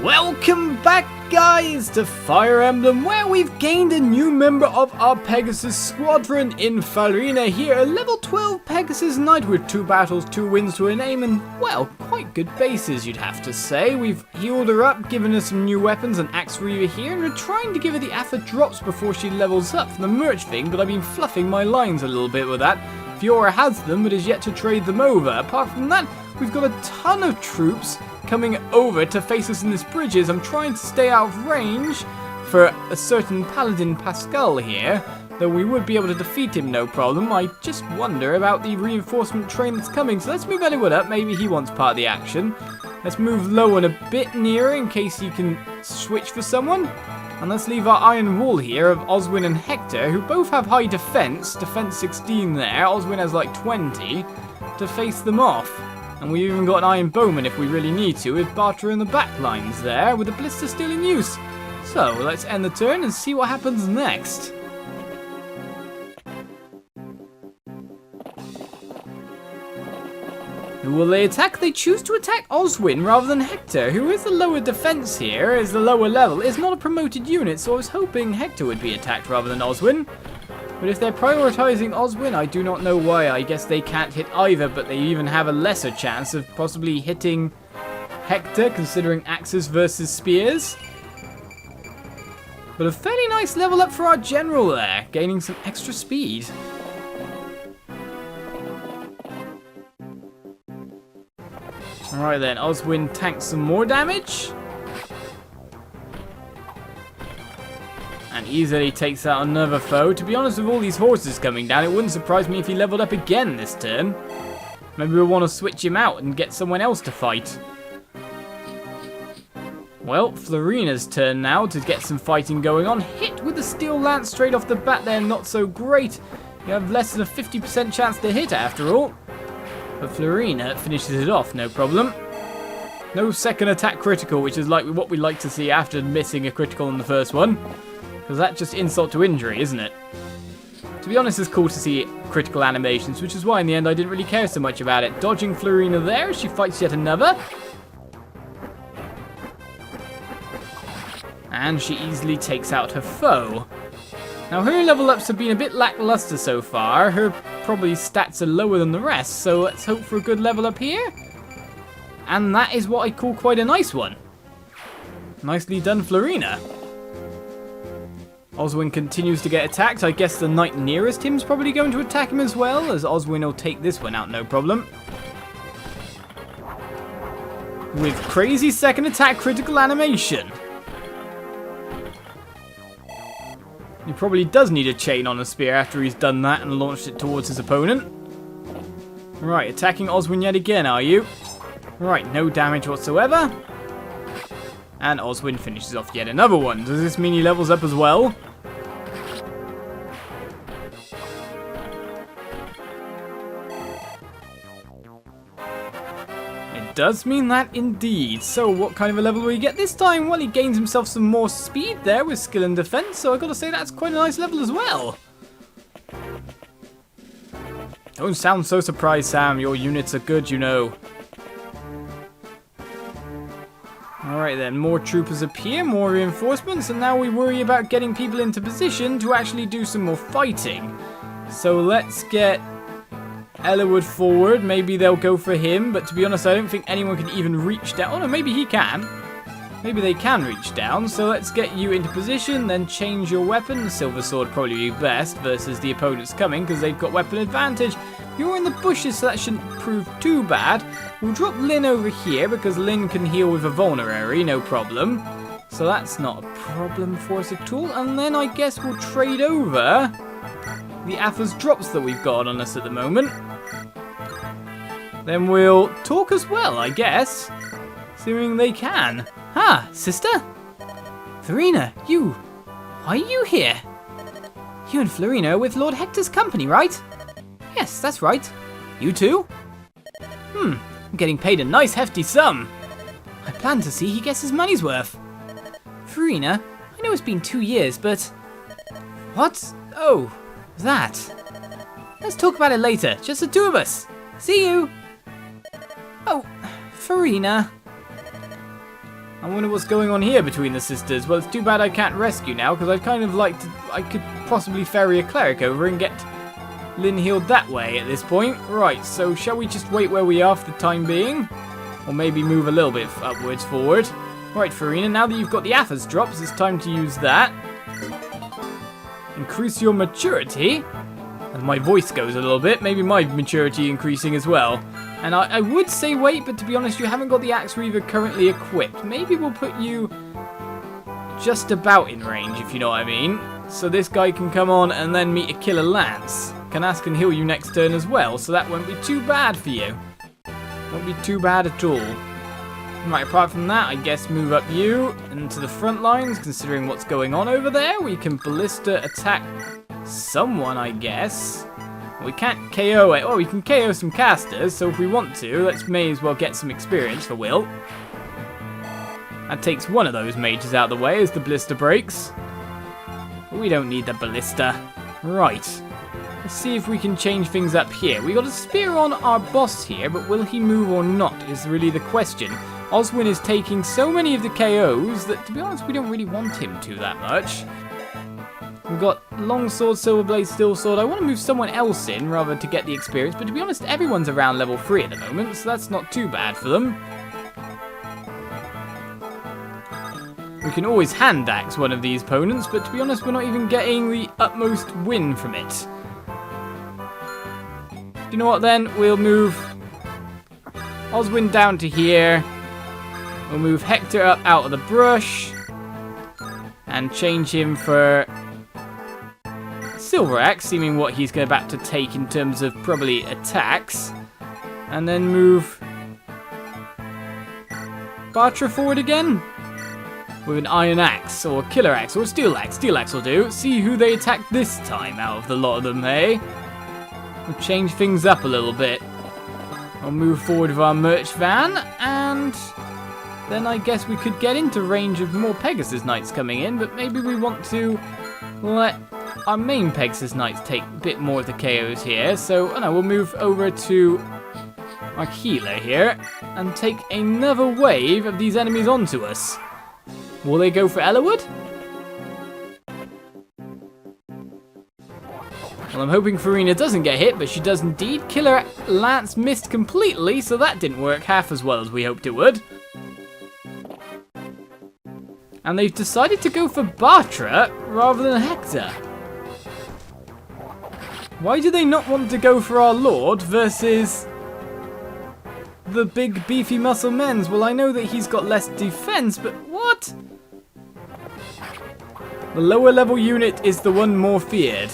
Welcome back, guys, to Fire Emblem, where we've gained a new member of our Pegasus squadron in Farina here, a level 12 Pegasus Knight with 2 battles, 2 wins to her name, and, well, quite good bases, you'd have to say. We've healed her up, given her some new weapons, an Axe Reaver here, and we're trying to give her the Alpha drops before she levels up for the merch thing, but I've been fluffing my lines a little bit with that. Fiora has them, but is yet to trade them over. Apart from that, we've got a ton of troops coming over to face us in this bridges. I'm trying to stay out of range for a certain Paladin Pascal here, though we would be able to defeat him no problem. I just wonder about the reinforcement train that's coming, so let's move Eliwood up. Maybe he wants part of the action. Let's move low and a bit nearer in case he can switch for someone. And let's leave our iron wall here of Oswin and Hector, who both have high defense 16 there, Oswin has like 20, to face them off. And we've even got an Iron Bowman if we really need to, with Barter in the back lines there, with the Blister still in use. So, let's end the turn and see what happens next. Who will they attack? They choose to attack Oswin rather than Hector, who is the lower defense here, is the lower level, is not a promoted unit, so I was hoping Hector would be attacked rather than Oswin. But if they're prioritizing Oswin, I do not know why. I guess they can't hit either, but they even have a lesser chance of possibly hitting Hector, considering axes versus spears. But a fairly nice level up for our general there, gaining some extra speed. Alright then, Oswin tanks some more damage. And easily takes out another foe. To be honest, with all these horses coming down, it wouldn't surprise me if he leveled up again this turn. Maybe we'll want to switch him out and get someone else to fight. Well, Florina's turn now to get some fighting going on. Hit with the Steel Lance straight off the bat there, not so great. You have less than a 50% chance to hit after all. But Florina finishes it off, no problem. No second attack critical, which is like what we like to see after missing a critical in the first one. Because that's just insult to injury, isn't it? To be honest, it's cool to see critical animations, which is why in the end I didn't really care so much about it. Dodging Florina there as she fights yet another. And she easily takes out her foe. Now her level ups have been a bit lackluster so far. Her probably stats are lower than the rest, so let's hope for a good level up here. And that is what I call quite a nice one. Nicely done, Florina. Oswin continues to get attacked. I guess the knight nearest him is probably going to attack him as well, as Oswin will take this one out no problem. With crazy second attack critical animation. He probably does need a chain on a spear after he's done that and launched it towards his opponent. Right, attacking Oswin yet again, are you? Right, no damage whatsoever. And Oswin finishes off yet another one. Does this mean he levels up as well? It does mean that indeed. So what kind of a level will he get this time? Well, he gains himself some more speed there with skill and defense, so I've got to say that's quite a nice level as well. Don't sound so surprised, Sam. Your units are good, you know. Alright then, more troopers appear, more reinforcements, and now we worry about getting people into position to actually do some more fighting. So let's get Eliwood forward. Maybe they'll go for him, but to be honest, I don't think anyone can even reach down. Oh no, maybe he can. Maybe they can reach down, so let's get you into position, then change your weapon. The Silver Sword probably be best versus the opponents coming, because they've got weapon advantage. You're in the bushes, so that shouldn't prove too bad. We'll drop Lyn over here, because Lyn can heal with a vulnerary, no problem. So that's not a problem for us at all. And then I guess we'll trade over the Alpha's drops that we've got on us at the moment. Then we'll talk as well, I guess. Assuming they can. Ah, sister? Florina, why are you here? You and Florina are with Lord Hector's company, right? Yes, that's right. You too? I'm getting paid a nice hefty sum. I plan to see he gets his money's worth. Florina, I know it's been 2 years, but... What? Oh, that. Let's talk about it later, just the two of us. See you! Oh, Florina. I wonder what's going on here between the sisters. Well, it's too bad I can't rescue now, because I'd kind of like to... I could possibly ferry a cleric over and get Lynn healed that way at this point. Right, so shall we just wait where we are for the time being? Or maybe move a little bit upwards forward. Right, Farina, now that you've got the Athos drops, it's time to use that. Increase your maturity. As my voice goes a little bit, maybe my maturity increasing as well. And I would say wait, but to be honest, you haven't got the Axe Reaver currently equipped. Maybe we'll put you just about in range, if you know what I mean. So this guy can come on and then meet a Killer Lance. Canas can heal you next turn as well, so that won't be too bad for you. Won't be too bad at all. Right, apart from that, I guess move up you into the front lines, considering what's going on over there. We can Ballista attack someone, I guess. We can't KO it. Well, we can KO some casters, so if we want to, let's may as well get some experience for Will. That takes one of those mages out of the way as the Ballista breaks. But we don't need the Ballista. Right. Let's see if we can change things up here. We got a spear on our boss here, but will he move or not is really the question. Oswin is taking so many of the KOs that, to be honest, we don't really want him to that much. We've got Longsword, Silverblade, Stillsword. I want to move someone else in rather to get the experience, but to be honest, everyone's around level 3 at the moment, so that's not too bad for them. We can always hand axe one of these opponents, but to be honest, we're not even getting the utmost win from it. You know what then? We'll move Oswin down to here. We'll move Hector up out of the brush. And change him for Silver Axe, seeming what he's about to take in terms of probably attacks. And then move Bartra forward again. With an Iron Axe, or Killer Axe, or Steel Axe. Steel Axe will do. See who they attack this time out of the lot of them, eh? We'll change things up a little bit. I'll move forward with our merch van, and then I guess we could get into range of more Pegasus Knights coming in, but maybe we want to let our main Pegasus Knights take a bit more of the KOs here. So, oh no, we'll move over to our healer here, and take another wave of these enemies onto us. Will they go for Eliwood? Well, I'm hoping Farina doesn't get hit, but she does indeed. Killer Lance missed completely, so that didn't work half as well as we hoped it would. And they've decided to go for Bartra rather than Hector. Why do they not want to go for our Lord versus the big beefy muscle men's? Well, I know that he's got less defense, but what? The lower level unit is the one more feared.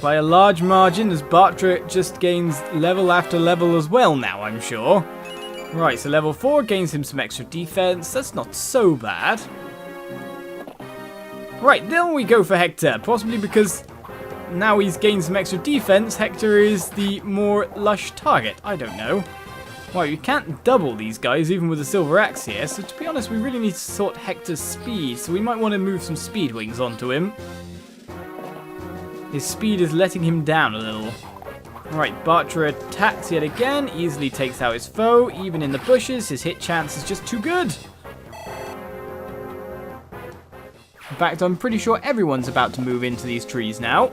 By a large margin, as Bartra just gains level after level as well now, I'm sure. Right, so level 4 gains him some extra defense. That's not so bad. Right, then we go for Hector. Possibly because now he's gained some extra defense, Hector is the more lush target. I don't know. Right, you can't double these guys even with a Silver Axe here. So to be honest, we really need to sort Hector's speed. So we might want to move some speed wings onto him. His speed is letting him down a little. Right, Bartra attacks yet again, easily takes out his foe. Even in the bushes, his hit chance is just too good. In fact, I'm pretty sure everyone's about to move into these trees now.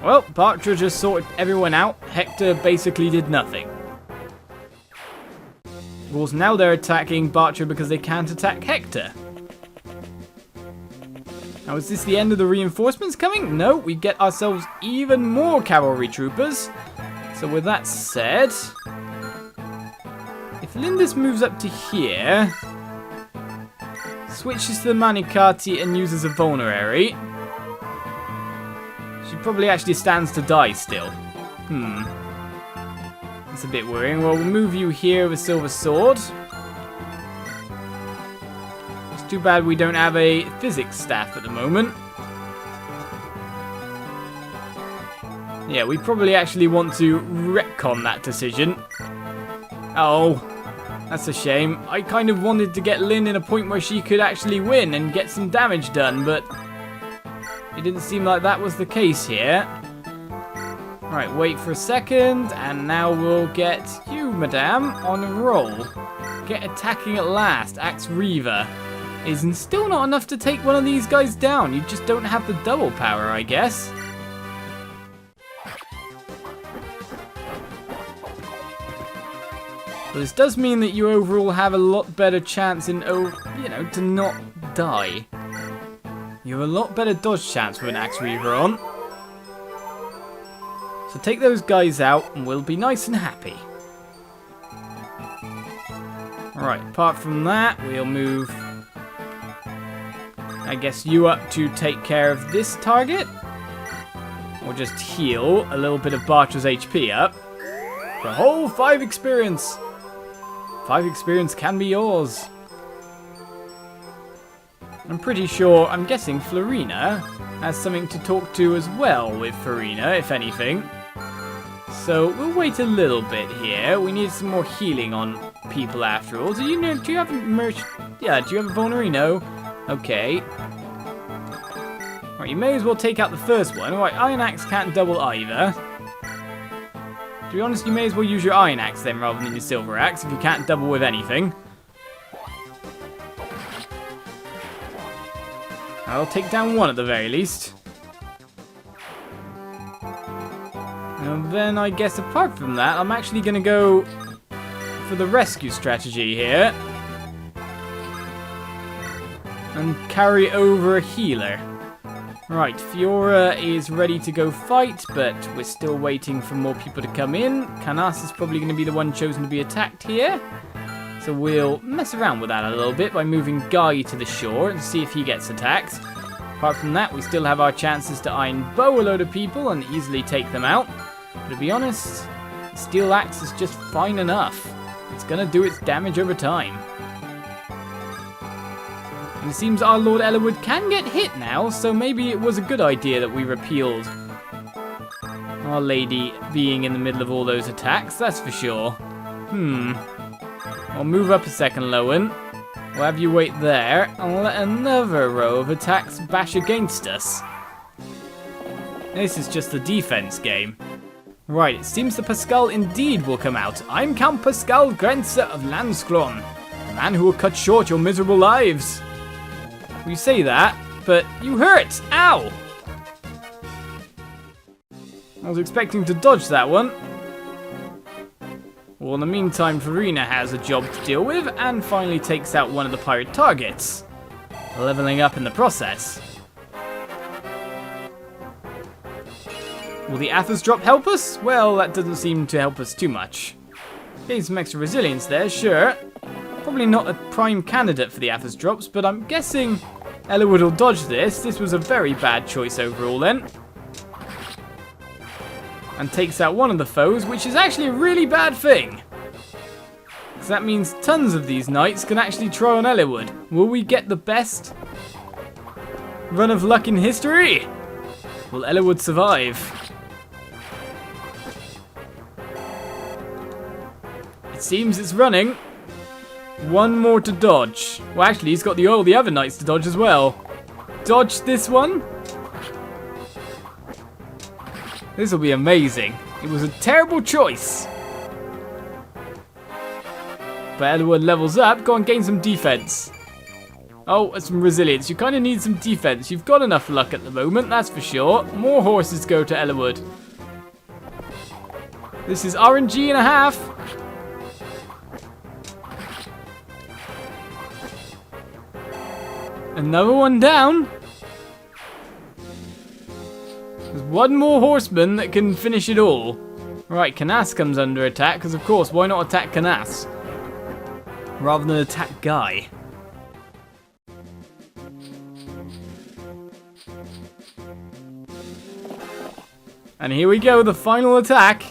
Well, Bartra just sorted everyone out. Hector basically did nothing. Of course, now they're attacking Bartra because they can't attack Hector. Now, is this the end of the reinforcements coming? No, we get ourselves even more cavalry troopers. So with that said, if Lindis moves up to here, switches to the Manicati and uses a vulnerary, she probably actually stands to die still. That's a bit worrying. Well, we'll move you here with a Silver Sword. It's too bad we don't have a physics staff at the moment. Yeah, we probably actually want to retcon that decision. Oh, that's a shame. I kind of wanted to get Lynn in a point where she could actually win and get some damage done, but It didn't seem like that was the case here. Right, wait for a second, and now we'll get you, madame, on a roll. Get attacking at last. Axe Reaver. Is still not enough to take one of these guys down. You just don't have the double power, I guess. But this does mean that you overall have a lot better chance in, to not die. You have a lot better dodge chance with an Axe Reaver on. So take those guys out and we'll be nice and happy. Alright, apart from that, we'll move, I guess, you up to take care of this target. Or just heal a little bit of Bartra's HP up. For a whole 5 experience. 5 experience can be yours. I'm pretty sure, I'm guessing Florina has something to talk to as well with Farina, if anything. So we'll wait a little bit here. We need some more healing on people after all. Do you have merch? Yeah, do you have a Vulnerino? Okay. Right, you may as well take out the first one. Alright, Iron Axe can't double either. To be honest, you may as well use your Iron Axe then rather than your Silver Axe if you can't double with anything. I'll take down one at the very least. And then I guess apart from that, I'm actually going to go for the rescue strategy here. And carry over a healer. Right, Fiora is ready to go fight, but we're still waiting for more people to come in. Canas is probably going to be the one chosen to be attacked here. So we'll mess around with that a little bit by moving Guy to the shore and see if he gets attacked. Apart from that, we still have our chances to Iron Bow a load of people and easily take them out. But to be honest, Steel Axe is just fine enough. It's going to do its damage over time. And it seems our Lord Eliwood can get hit now, so maybe it was a good idea that we repealed Our Lady being in the middle of all those attacks, that's for sure. I'll move up a second, Lowen. We'll have you wait there, and let another row of attacks bash against us. This is just a defense game. Right, it seems the Pascal indeed will come out. I'm Count Pascal Grenzer of Landsclon, the man who will cut short your miserable lives. You say that, but you hurt! Ow! I was expecting to dodge that one. Well, in the meantime, Farina has a job to deal with and finally takes out one of the pirate targets, leveling up in the process. Will the Athos drop help us? Well, that doesn't seem to help us too much. Getting some extra resilience there, sure. Probably not a prime candidate for the Athos drops, but I'm guessing Eliwood will dodge this. This was a very bad choice overall then. And takes out one of the foes, which is actually a really bad thing. Because that means tons of these knights can actually try on Eliwood. Will we get the best run of luck in history? Will Eliwood survive? It seems it's running. One more to dodge. Well, actually, he's got all the other knights to dodge as well. Dodge this one. This will be amazing. It was a terrible choice. But Eliwood levels up. Go and gain some defense. Oh, some resilience. You kind of need some defense. You've got enough luck at the moment, that's for sure. More horses go to Eliwood. This is RNG and a half. Another one down. There's one more horseman that can finish it all. Right, Canas comes under attack, because of course, why not attack Canas? Rather than attack Guy. And here we go, the final attack.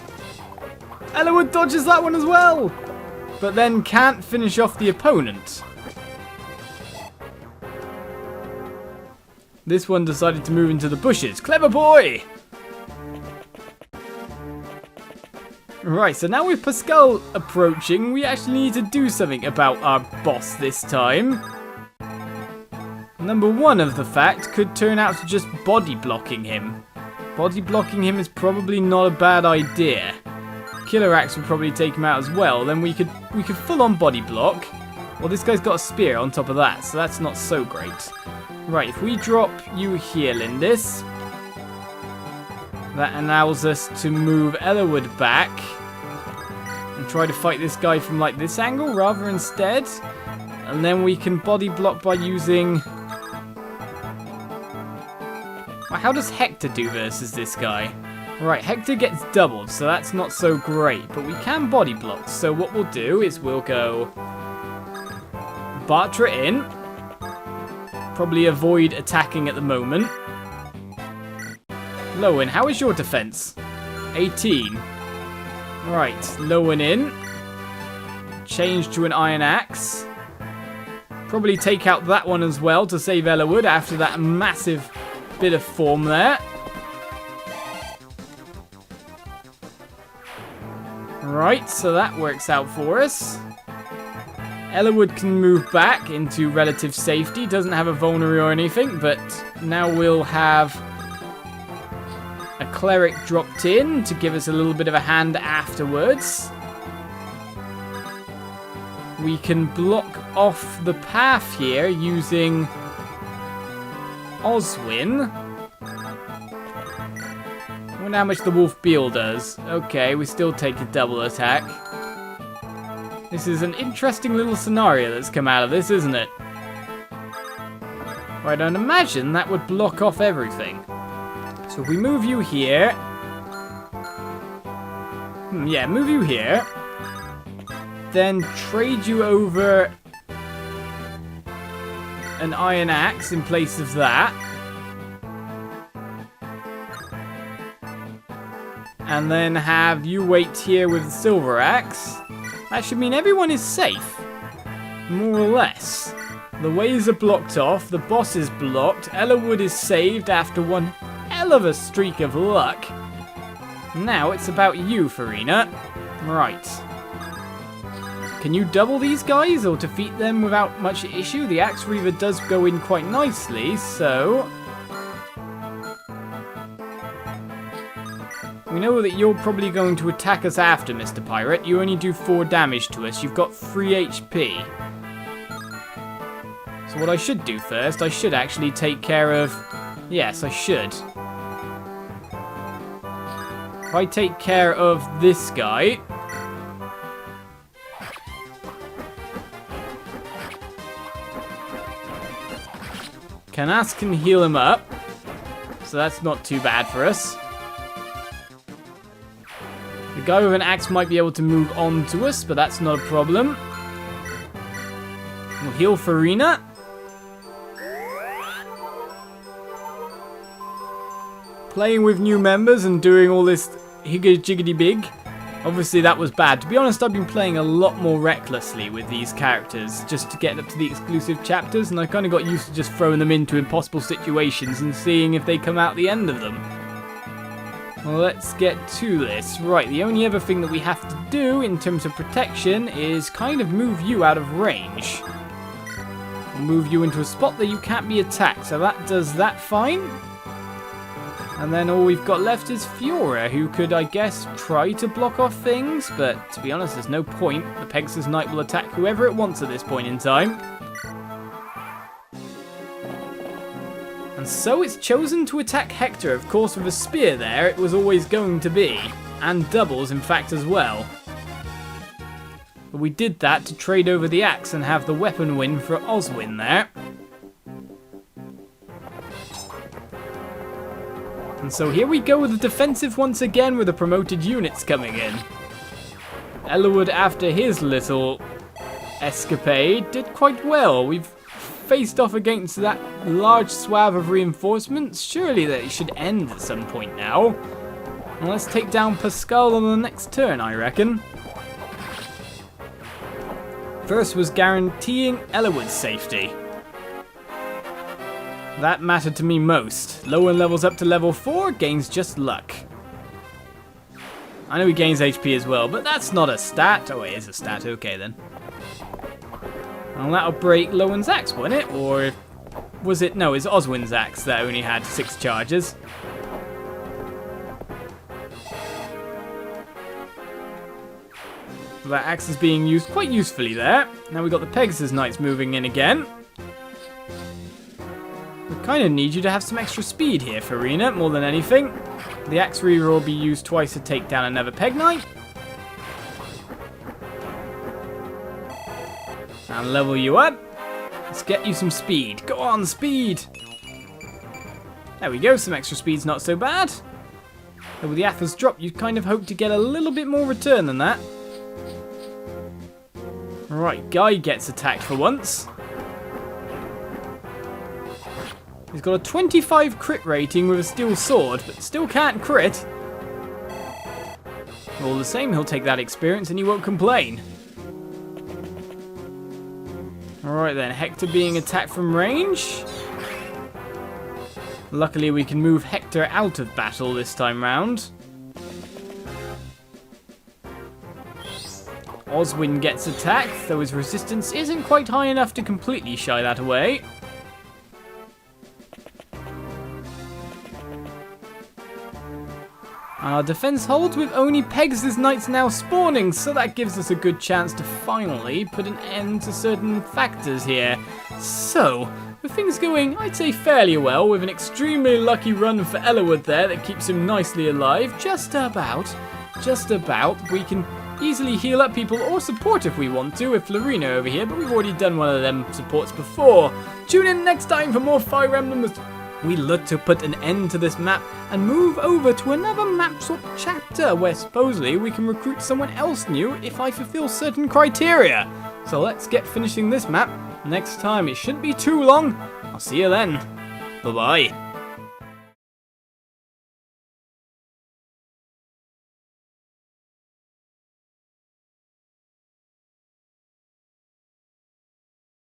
Eliwood dodges that one as well, but then can't finish off the opponent. This one decided to move into the bushes. Clever boy! Right, so now with Pascal approaching, we actually need to do something about our boss this time. Number one of the fact could turn out to just body blocking him. Body blocking him is probably not a bad idea. Killer Axe would probably take him out as well. Then we could full on body block. Well, this guy's got a spear on top of that, so that's not so great. Right, if we drop you here, Lindis, that allows us to move Eliwood back and try to fight this guy from like this angle rather instead. And then we can body block by using... Well, how does Hector do versus this guy? Right, Hector gets doubled, so that's not so great. But we can body block, so what we'll do is we'll go... Bartra in. Probably avoid attacking at the moment. Lowen, how is your defense? 18. Right, Lowen in. Change to an Iron Axe. Probably take out that one as well to save Eliwood after that massive bit of form there. Right, so that works out for us. Eliwood can move back into relative safety. Doesn't have a vulnerary or anything, but now we'll have a cleric dropped in to give us a little bit of a hand afterwards. We can block off the path here using Oswin. I wonder how much the Wolf Beal does. Okay, we still take a double attack. This is an interesting little scenario that's come out of this, isn't it? I don't imagine that would block off everything. So if we move you here... yeah, move you here. Then trade you over an Iron Axe in place of that. And then have you wait here with the Silver Axe. That should mean everyone is safe. More or less. The ways are blocked off. The boss is blocked. Eliwood is saved after one hell of a streak of luck. Now it's about you, Farina. Right. Can you double these guys or defeat them without much issue? The Axe Reaver does go in quite nicely, so... We know that you're probably going to attack us after, Mr. Pirate. You only do 4 damage to us. You've got 3 HP. So what I should do first, I should actually take care of... Yes, I should. If I take care of this guy... Canas can heal him up. So that's not too bad for us. The guy with an axe might be able to move on to us, but that's not a problem. We'll heal Farina. Playing with new members and doing all this higgy-jiggity-big. Obviously that was bad. To be honest, I've been playing a lot more recklessly with these characters just to get up to the exclusive chapters, and I kind of got used to just throwing them into impossible situations and seeing if they come out the end of them. Well, let's get to this. Right, the only other thing that we have to do in terms of protection is kind of move you out of range. We'll move you into a spot that you can't be attacked, so that does that fine. And then all we've got left is Fiora, who could, I guess, try to block off things, but to be honest, there's no point. The Pegasus Knight will attack whoever it wants at this point in time. And so it's chosen to attack Hector, of course, with a spear there, it was always going to be. And doubles, in fact, as well. But we did that to trade over the axe and have the weapon win for Oswin there. And so here we go with the defensive once again with the promoted units coming in. Eliwood, after his little escapade, did quite well. We've faced off against that large swathe of reinforcements. Surely that should end at some point now. And let's take down Pascal on the next turn, I reckon. First was guaranteeing Eliwood's safety. That mattered to me most. Lowen levels up to level 4, gains just luck. I know he gains HP as well, but that's not a stat. Oh, it is a stat. Okay, then. Well, that'll break Lowen's axe, won't it? Or was it? No, it's Oswin's axe that only had 6 charges. That axe is being used quite usefully there. Now we've got the Pegasus Knights moving in again. We kind of need you to have some extra speed here, Farina, more than anything. The axe reaver will be used twice to take down another Peg Knight. And level you up. Let's get you some speed. Go on, speed! There we go, some extra speed's not so bad. And with the Athos drop, you kind of hope to get a little bit more return than that. Right, Guy gets attacked for once. He's got a 25 crit rating with a steel sword, but still can't crit. All the same, he'll take that experience and he won't complain. Alright then, Hector being attacked from range. Luckily we can move Hector out of battle this time round. Oswin gets attacked, though his resistance isn't quite high enough to completely shy that away. Our defense holds with only Pegasus Knights now spawning, so that gives us a good chance to finally put an end to certain factors here. So, with things going, I'd say fairly well, with an extremely lucky run for Eliwood there that keeps him nicely alive, just about, we can easily heal up people or support if we want to, with Florina over here, but we've already done one of them supports before. Tune in next time for more Fire Emblem as we look to put an end to this map and move over to another map swap chapter where supposedly we can recruit someone else new if I fulfill certain criteria. So let's get finishing this map next time. It shouldn't be too long. I'll see you then. Bye bye.